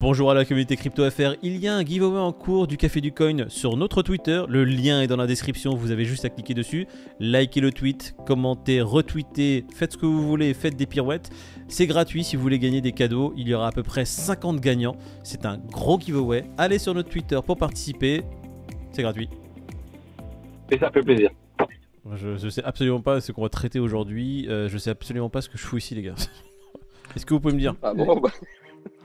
Bonjour à la communauté CryptoFR, il y a un giveaway en cours du Café du Coin sur notre Twitter, le lien est dans la description, vous avez juste à cliquer dessus, likez le tweet, commentez, retweetez, faites ce que vous voulez, faites des pirouettes, c'est gratuit si vous voulez gagner des cadeaux, il y aura à peu près 50 gagnants, c'est un gros giveaway, allez sur notre Twitter pour participer, c'est gratuit. Et ça fait plaisir. Je sais absolument pas ce qu'on va traiter aujourd'hui, je sais absolument pas ce que je fous ici les gars. Est-ce que vous pouvez me dire? Ah bon, bah,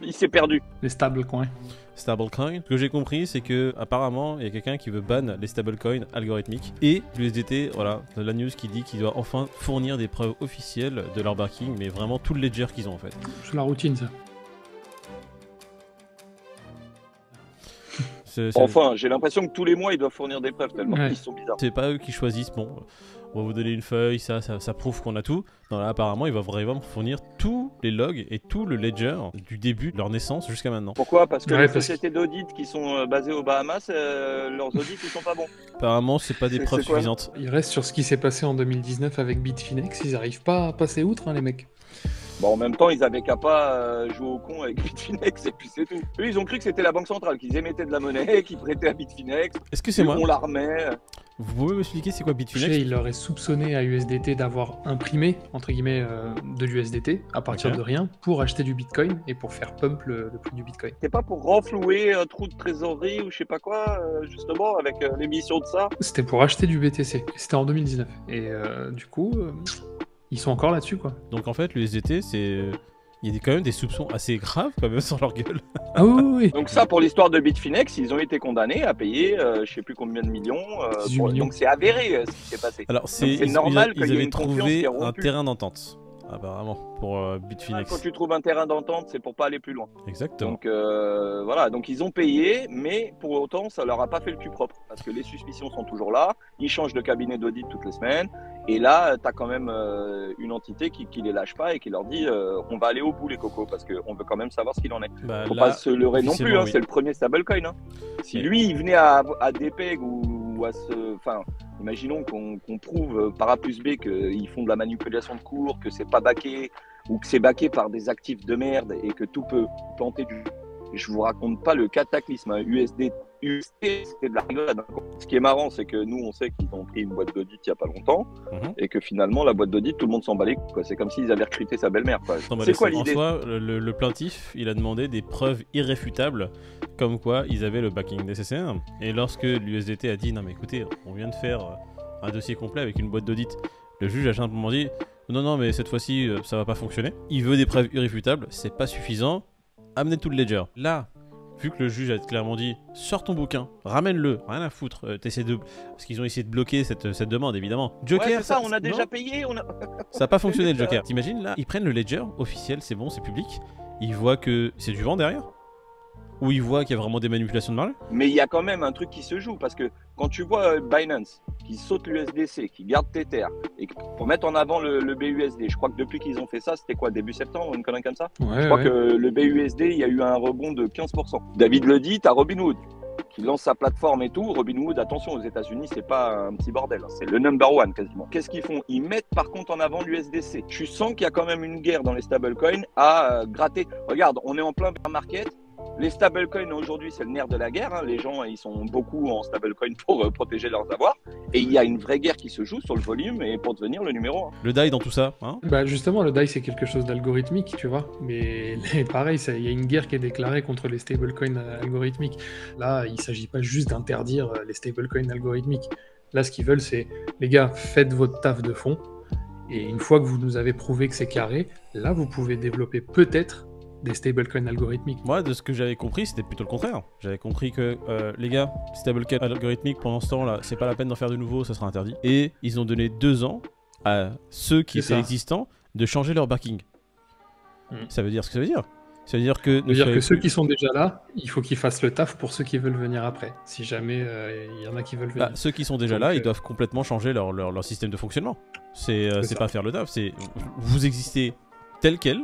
il s'est perdu. Les stablecoins. Stablecoin. Ce que j'ai compris, c'est que apparemment, il y a quelqu'un qui veut ban les stablecoins algorithmiques. Et l'USDT, voilà, la news qui dit qu'il doit enfin fournir des preuves officielles de leur backing, mais vraiment tout le ledger qu'ils ont en fait. C'est la routine ça. Enfin, j'ai l'impression que tous les mois ils doivent fournir des preuves tellement ils sont bizarres. C'est pas eux qui choisissent, bon, on va vous donner une feuille, ça prouve qu'on a tout. Non, là, apparemment, ils vont vraiment fournir tous les logs et tout le ledger du début de leur naissance jusqu'à maintenant. Pourquoi? Parce que les sociétés d'audit qui sont basées aux Bahamas, leurs audits ils sont pas bons. Apparemment, c'est pas des preuves suffisantes. Ils restent sur ce qui s'est passé en 2019 avec Bitfinex, ils arrivent pas à passer outre hein, les mecs. Bon, en même temps, ils avaient qu'à pas jouer au con avec Bitfinex et puis c'est tout. Eux, ils ont cru que c'était la banque centrale, qu'ils émettaient de la monnaie, qu'ils prêtaient à Bitfinex. Est-ce que c'est moi? On la remet. Vous pouvez m'expliquer c'est quoi Bitfinex? Il leur est soupçonné à USDT d'avoir imprimé, entre guillemets, de l'USDT à partir de rien pour acheter du Bitcoin et pour faire pump le prix du Bitcoin. C'est pas pour renflouer un trou de trésorerie ou je sais pas quoi, justement, avec l'émission de ça? C'était pour acheter du BTC, c'était en 2019. Et du coup... ils sont encore là-dessus, quoi. Donc en fait, l'USDT, c'est... Il y a quand même des soupçons assez graves, quand même, sur leur gueule. Ah oui. Donc ça, pour l'histoire de Bitfinex, ils ont été condamnés à payer, je sais plus combien de millions. Donc c'est avéré ce qui s'est passé. Alors c'est normal qu'ils avaient trouvé un terrain d'entente, apparemment, pour Bitfinex. Quand tu trouves un terrain d'entente, c'est pour pas aller plus loin. Exactement. Donc voilà, donc ils ont payé, mais pour autant, ça leur a pas fait le cul propre. Parce que les suspicions sont toujours là, ils changent de cabinet d'audit toutes les semaines. Et là, tu as quand même une entité qui les lâche pas et qui leur dit on va aller au bout les cocos parce qu'on veut quand même savoir ce qu'il en est. Faut pas se leurrer non plus, hein, c'est le premier stablecoin. Hein. Si lui, il venait à DPEG ou à ce... Enfin, imaginons qu'on prouve par A plus B qu'ils font de la manipulation de cours, que c'est pas backé ou que c'est backé par des actifs de merde et que tout peut planter du... Je vous raconte pas le cataclysme, hein. USD, c'était de la rigolade. Ce qui est marrant, c'est que nous, on sait qu'ils ont pris une boîte d'audit il y a pas longtemps et que finalement, la boîte d'audit, tout le monde s'en bat les couilles. C'est comme s'ils avaient recruté sa belle-mère. C'est quoi l'idée? En soi, le plaintif, il a demandé des preuves irréfutables comme quoi ils avaient le backing nécessaire. Et lorsque l'USDT a dit non mais écoutez, on vient de faire un dossier complet avec une boîte d'audit, le juge a simplement dit non mais cette fois-ci ça va pas fonctionner. Il veut des preuves irréfutables, c'est pas suffisant. Amenez tout le ledger. Là, vu que le juge a clairement dit sors ton bouquin, ramène-le, rien à foutre, parce qu'ils ont essayé de bloquer cette demande évidemment. Joker, ouais, ça on a déjà payé, ça n'a pas fonctionné le Joker. T'imagines là, ils prennent le ledger officiel, c'est bon, c'est public, ils voient que c'est du vent derrière, ou ils voient qu'il y a vraiment des manipulations de marge. Mais il y a quand même un truc qui se joue, parce que quand tu vois Binance qui saute l'USDC, qui garde Tether, et pour mettre en avant le BUSD, je crois que depuis qu'ils ont fait ça, c'était quoi, début septembre, une connerie comme ça? Je crois que le BUSD, il y a eu un rebond de 15%. David le dit, t'as Robinhood qui lance sa plateforme et tout. Robinhood, attention, aux États-Unis, c'est pas un petit bordel, hein. C'est le number one quasiment. Qu'est-ce qu'ils font? Ils mettent par contre en avant l'USDC. Tu sens qu'il y a quand même une guerre dans les stablecoins à gratter. Regarde, on est en plein bear market. Les stablecoins aujourd'hui, c'est le nerf de la guerre. Hein. Les gens, ils sont beaucoup en stablecoin pour protéger leurs avoirs. Et il y a une vraie guerre qui se joue sur le volume et pour devenir le numéro 1. Le DAI dans tout ça, hein? Bah justement, le DAI, c'est quelque chose d'algorithmique, tu vois. Mais pareil, il y a une guerre qui est déclarée contre les stablecoins algorithmiques. Là, il ne s'agit pas juste d'interdire les stablecoins algorithmiques. Là, ce qu'ils veulent, c'est, les gars, faites votre taf de fond. Et une fois que vous nous avez prouvé que c'est carré, là, vous pouvez développer peut-être des stablecoins algorithmiques. Moi, de ce que j'avais compris, c'était plutôt le contraire. J'avais compris que, les gars, stablecoins algorithmiques, pendant ce temps-là, c'est pas la peine d'en faire de nouveau, ça sera interdit. Et ils ont donné 2 ans à ceux qui étaient existants de changer leur backing. Ça veut dire ce que ça veut dire. Ça veut dire que... Ça veut dire que ceux qui sont déjà là, il faut qu'ils fassent le taf pour ceux qui veulent venir après. Si jamais il y en a qui veulent venir. Ceux qui sont déjà là, ils doivent complètement changer leur système de fonctionnement. C'est pas faire le taf, c'est... Vous existez tel quel...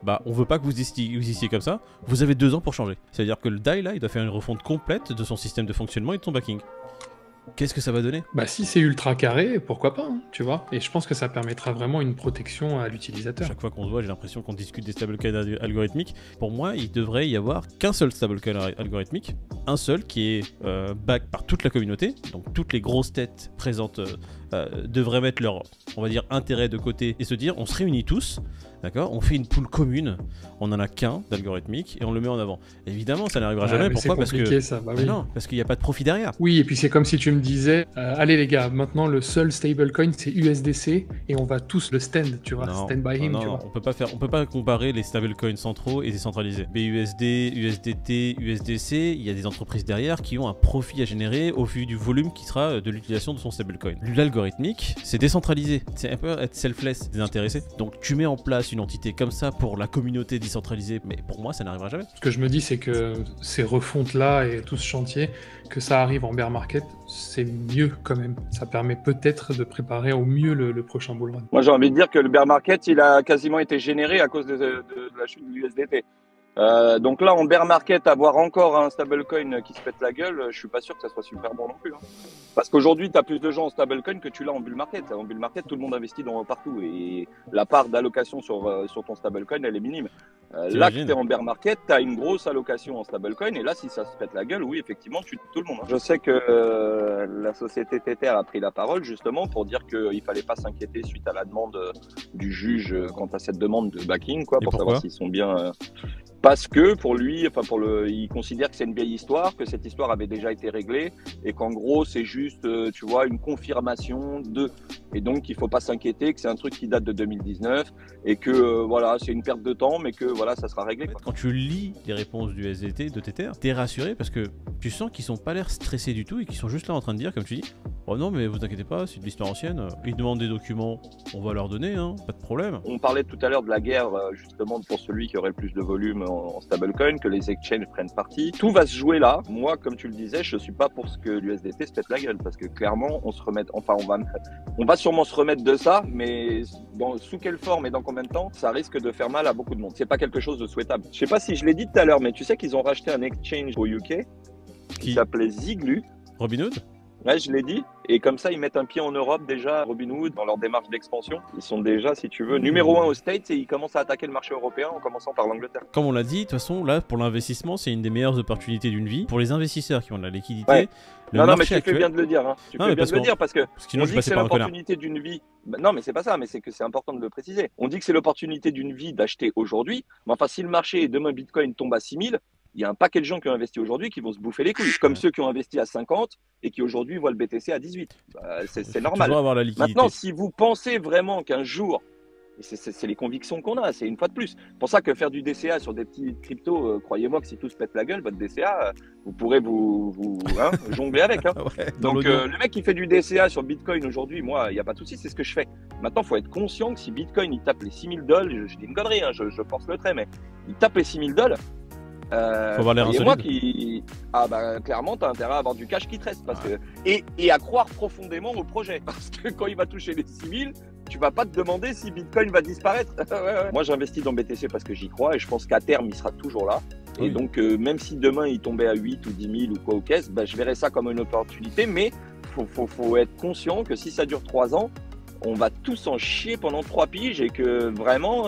Bah, on veut pas que vous existiez comme ça, vous avez 2 ans pour changer. C'est-à-dire que le DAI, là, il doit faire une refonte complète de son système de fonctionnement et de son backing. qu'est-ce que ça va donner? Bah si c'est ultra carré, pourquoi pas, hein, tu vois. Et je pense que ça permettra vraiment une protection à l'utilisateur. Chaque fois qu'on se voit, j'ai l'impression qu'on discute des stablecoins algorithmiques. Pour moi, il devrait y avoir qu'un seul stablecoin algorithmique, un seul qui est back par toute la communauté, donc toutes les grosses têtes présentes devraient mettre leur, on va dire, intérêt de côté et se dire, on se réunit tous, d'accord, on fait une pool commune, on en a qu'un d'algorithmique et on le met en avant. Évidemment, ça n'arrivera jamais. Pourquoi? Parce que ça, bah mais oui. non, parce qu'il n'y a pas de profit derrière. Oui, et puis c'est comme si tu me disais, allez les gars, maintenant le seul stablecoin c'est USDC et on va tous le stand, tu vois, stand by him, tu vois. On peut pas comparer les stablecoins centraux et décentralisés. BUSD, USDT, USDC, il y a des entreprises derrière qui ont un profit à générer au vu du volume qui sera de l'utilisation de son stablecoin. L'algorithmique, c'est décentralisé, c'est un peu être selfless, désintéressé. Donc tu mets en place une entité comme ça pour la communauté décentralisée, mais pour moi ça n'arrivera jamais. Ce que je me dis, c'est que ces refontes-là et tout ce chantier, que ça arrive en bear market, c'est mieux quand même. Ça permet peut-être de préparer au mieux le prochain bull run. Moi, j'ai envie de dire que le bear market, il a quasiment été généré à cause de la chute de l'USDT. Donc là, en bear market, avoir encore un stablecoin qui se pète la gueule, je suis pas sûr que ça soit super bon non plus. Hein. Parce qu'aujourd'hui, tu as plus de gens en stablecoin que tu l'as en bull market. En bull market, tout le monde investit partout et la part d'allocation sur ton stablecoin, elle est minime. Là que tu es en bear market, tu as une grosse allocation en stablecoin et là, si ça se pète la gueule, oui, effectivement, tu tues tout le monde. Hein. Je sais que la société Tether a pris la parole justement pour dire qu'il fallait pas s'inquiéter suite à la demande du juge quant à cette demande de backing, quoi, pour savoir s'ils sont bien... Parce que pour lui, il considère que c'est une vieille histoire, que cette histoire avait déjà été réglée et qu'en gros c'est juste, tu vois, une confirmation de. Et donc il faut pas s'inquiéter que c'est un truc qui date de 2019 et que voilà, c'est une perte de temps, mais que voilà, ça sera réglé. Quoi. Quand tu lis les réponses du SDT, de Tether, t'es rassuré parce que tu sens qu'ils sont pas l'air stressés du tout et qu'ils sont juste là en train de dire, comme tu dis, oh non mais vous inquiétez pas, c'est de l'histoire ancienne. Ils demandent des documents, on va leur donner, hein, pas de problème. On parlait tout à l'heure de la guerre justement pour celui qui aurait le plus de volume en stablecoin, que les exchanges prennent parti. Tout va se jouer là. Moi, comme tu le disais, je suis pas pour ce que l'USDT se pète la gueule parce que clairement, on va sûrement se remettre de ça, mais sous quelle forme et dans combien de temps, ça risque de faire mal à beaucoup de monde. C'est pas quelque chose de souhaitable. Je sais pas si je l'ai dit tout à l'heure, mais tu sais qu'ils ont racheté un exchange au UK qui s'appelait Ziglu. Robinhood? Ouais, je l'ai dit. Et comme ça, ils mettent un pied en Europe déjà, Robinhood, dans leur démarche d'expansion. Ils sont déjà, si tu veux, numéro 1 aux States et ils commencent à attaquer le marché européen en commençant par l'Angleterre. Comme on l'a dit, de toute façon, là, pour l'investissement, c'est une des meilleures opportunités d'une vie. Pour les investisseurs qui ont de la liquidité, non, mais tu fais bien de le dire. Hein. Tu fais bien de le dire parce que sinon, on dit que c'est l'opportunité d'une vie. Non, mais c'est pas ça, mais c'est que c'est important de le préciser. On dit que c'est l'opportunité d'une vie d'acheter aujourd'hui. Mais enfin, si le marché, demain, Bitcoin tombe à 6000, il y a un paquet de gens qui ont investi aujourd'hui qui vont se bouffer les couilles, comme ceux qui ont investi à 50 et qui aujourd'hui voient le BTC à 18. C'est normal. Avoir la liquidité. Maintenant, si vous pensez vraiment qu'un jour, et c'est les convictions qu'on a, c'est une fois de plus. C'est pour ça que faire du DCA sur des petits cryptos, croyez-moi que si tout se pète la gueule, votre DCA, vous pourrez vous jongler avec. Hein. Ouais, donc le mec qui fait du DCA sur Bitcoin aujourd'hui, moi, il n'y a pas de souci, c'est ce que je fais. Maintenant, il faut être conscient que si Bitcoin il tape les 6000 $, je dis une connerie, hein, je force le trait, mais il tape les 6000 $. Faut avoir l'air insolide. Clairement, t'as intérêt à avoir du cash qui te reste et à croire profondément au projet. Parce que quand il va toucher les 6000, tu vas pas te demander si Bitcoin va disparaître. Moi, j'investis dans BTC parce que j'y crois et je pense qu'à terme, il sera toujours là. Et donc, même si demain, il tombait à 8 ou 10 000 ou quoi au caisse, je verrais ça comme une opportunité. Mais faut être conscient que si ça dure 3 ans, on va tous en chier pendant 3 piges et que vraiment,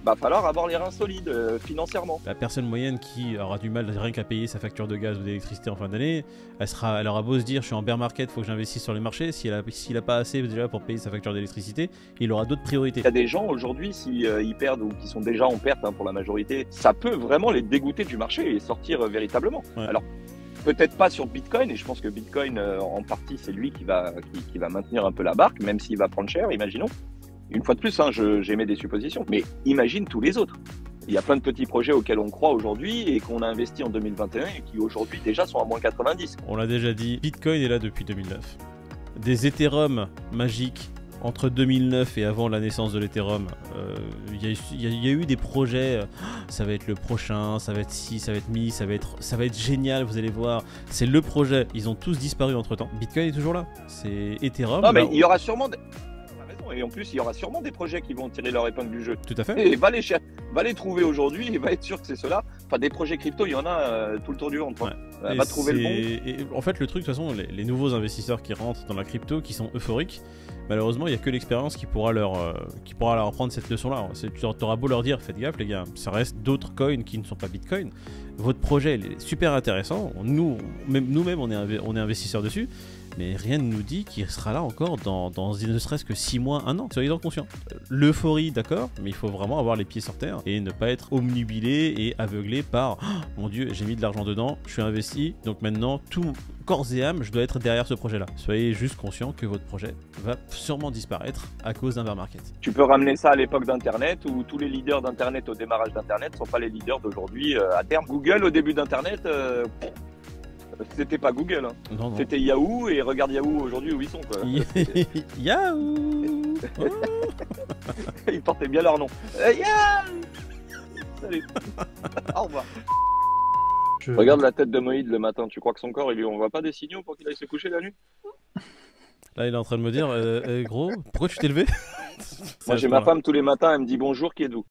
va falloir avoir les reins solides financièrement. La personne moyenne qui aura du mal rien qu'à payer sa facture de gaz ou d'électricité en fin d'année, elle aura beau se dire je suis en bear market, faut que j'investisse sur les marchés. S'il a pas assez déjà pour payer sa facture d'électricité, il aura d'autres priorités. Il y a des gens aujourd'hui, si ils perdent ou qui sont déjà en perte pour la majorité, ça peut vraiment les dégoûter du marché et sortir véritablement. Ouais. Alors, peut-être pas sur Bitcoin, et je pense que Bitcoin, en partie, c'est lui qui va maintenir un peu la barque, même s'il va prendre cher, imaginons. Une fois de plus, hein, j'émets des suppositions, mais imagine tous les autres. Il y a plein de petits projets auxquels on croit aujourd'hui et qu'on a investi en 2021 et qui aujourd'hui déjà sont à moins 90. On l'a déjà dit, Bitcoin est là depuis 2009. Des Ethereum magiques entre 2009 et avant la naissance de l'Ethereum, il y a eu des projets, ça va être le prochain, ça va être ci, ça va être mi, ça va être génial, vous allez voir, c'est le projet, ils ont tous disparu entre temps. Bitcoin est toujours là, c'est Ethereum. Non mais il y aura sûrement des... non. Et en plus, il y aura sûrement des projets qui vont tirer leur épingle du jeu. Tout à fait. Et va les trouver aujourd'hui et va être sûr que c'est cela. Enfin, des projets crypto, il y en a tout le tour du monde. Ouais. Va trouver le bon. Et en fait, le truc, de toute façon, les nouveaux investisseurs qui rentrent dans la crypto, qui sont euphoriques, malheureusement, il n'y a que l'expérience qui pourra leur apprendre cette leçon-là. Tu auras beau leur dire, faites gaffe, les gars, ça reste d'autres coins qui ne sont pas Bitcoin. Votre projet il est super intéressant. Nous-mêmes, on est investisseurs dessus. Mais rien ne nous dit qu'il sera là encore dans ne serait-ce que 6 mois, 1 an. Soyez-en conscients. L'euphorie, d'accord, mais il faut vraiment avoir les pieds sur terre et ne pas être omnubilé et aveuglé par oh, mon Dieu, j'ai mis de l'argent dedans, je suis investi, donc maintenant, tout corps et âme, je dois être derrière ce projet-là. Soyez juste conscients que votre projet va sûrement disparaître à cause d'un bear market. Tu peux ramener ça à l'époque d'Internet où tous les leaders d'Internet au démarrage d'Internet ne sont pas les leaders d'aujourd'hui à terme. Google, au début d'Internet, c'était pas Google, hein. Non. C'était Yahoo, et regarde Yahoo aujourd'hui où ils sont, quoi. Yahoo. Ils portaient bien leur nom. Yahoo. Salut. Au revoir. Regarde la tête de Moïd le matin, tu crois que son corps, il lui envoie pas des signaux pour qu'il aille se coucher la nuit? Là, il est en train de me dire, gros, pourquoi tu t'es levé? Moi, j'ai ma femme tous les matins, elle me dit bonjour, qui êtes-vous?